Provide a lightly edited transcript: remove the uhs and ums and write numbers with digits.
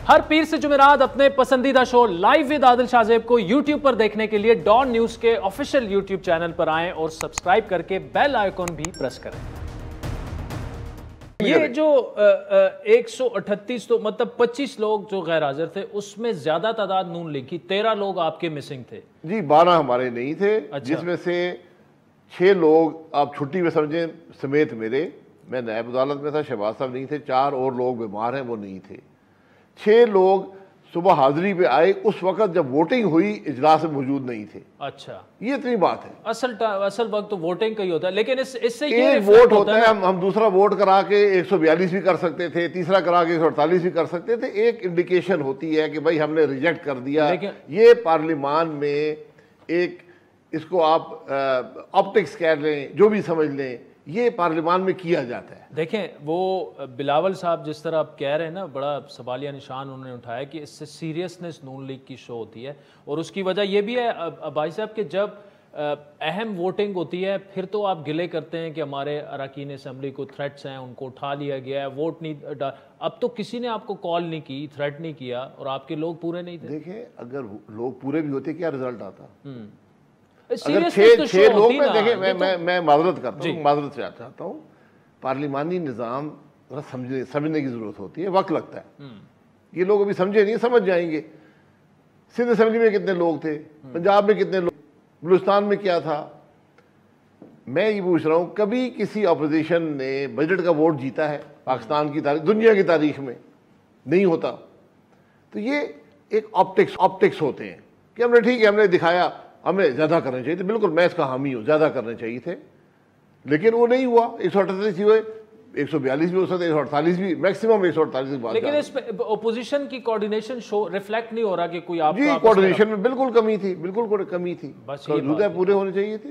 हर पीर से जुमेरात अपने पसंदीदा show live with Adil Shahzeb को YouTube पर देखने के लिए डॉन न्यूज के ऑफिशियल YouTube चैनल पर आएं और सब्सक्राइब करके बेल आइकॉन भी प्रेस करें। ये जो 138 तो मतलब 25 लोग जो गैर हाजिर थे, उसमें ज्यादा तादाद नून लीग की, 13 लोग आपके मिसिंग थे जी। 12 हमारे नहीं थे। अच्छा। जिसमें से 6 लोग आप छुट्टी में समझें समेत मेरे, मैं नायब अदालत में था, शहबाज साहब नहीं थे। 4 और लोग बीमार हैं, वो नहीं थे। 6 लोग सुबह हाजिरी पे आए, उस वक्त जब वोटिंग हुई इजलास में मौजूद नहीं थे। अच्छा, ये इतनी बात है। असल वक्त तो वोटिंग का ही होता है, लेकिन इससे एक वोट होता है, हम दूसरा वोट करा के 142 भी कर सकते थे, तीसरा करा के 148 भी कर सकते थे। एक इंडिकेशन होती है कि भाई हमने रिजेक्ट कर दिया। ये पार्लियामान में एक, इसको आप ऑप्टिक्स कह लें, जो भी समझ लें, ये पार्लियामान में किया जाता है। देखें, वो बिलावल साहब जिस तरह आप कह रहे हैं ना, बड़ा सवालिया निशान उन्होंने उठाया कि इससे सीरियसनेस नून लीग की शो होती है। और उसकी वजह यह भी है भाई साहब कि जब अहम वोटिंग होती है फिर तो आप गिले करते हैं कि हमारे अरकान असम्बली को थ्रेट्स हैं, उनको उठा लिया गया है, वोट नहीं। अब तो किसी ने आपको कॉल नहीं की, थ्रेट नहीं किया, और आपके लोग पूरे नहीं थे। देखें, अगर लोग पूरे भी होते क्या रिजल्ट आता? अगर 6 लोग में देखें, मैं माजरत करता हूँ, माजरत से चाहता हूँ। पार्लिमानी निज़ाम समझने की जरूरत होती है, वक्त लगता है। ये लोग अभी समझे नहीं, समझ जाएंगे। सिंध असेंबली में कितने लोग थे, पंजाब में कितने लोग, बलूचिस्तान में क्या था। मैं ये पूछ रहा हूँ, कभी किसी अपोजिशन ने बजट का वोट जीता है पाकिस्तान की तारीख, दुनिया की तारीख में? नहीं होता। तो ये एक ऑप्टिक्स होते हैं कि हमने, ठीक है, हमने दिखाया, हमें ज़्यादा करने चाहिए थे। बिल्कुल, मैं इसका हामी हूँ, ज़्यादा करने चाहिए थे, लेकिन वो नहीं हुआ। 138 हुए, 142 भी हो सकते, 148 भी, मैक्सिमम 148 की बात। लेकिन इस ओपोजिशन की कोऑर्डिनेशन शो रिफ्लेक्ट नहीं हो रहा कि कोई आप जी, कोऑर्डिनेशन में बिल्कुल कमी थी, बिल्कुल कमी थी। बस पूरे होने चाहिए थे।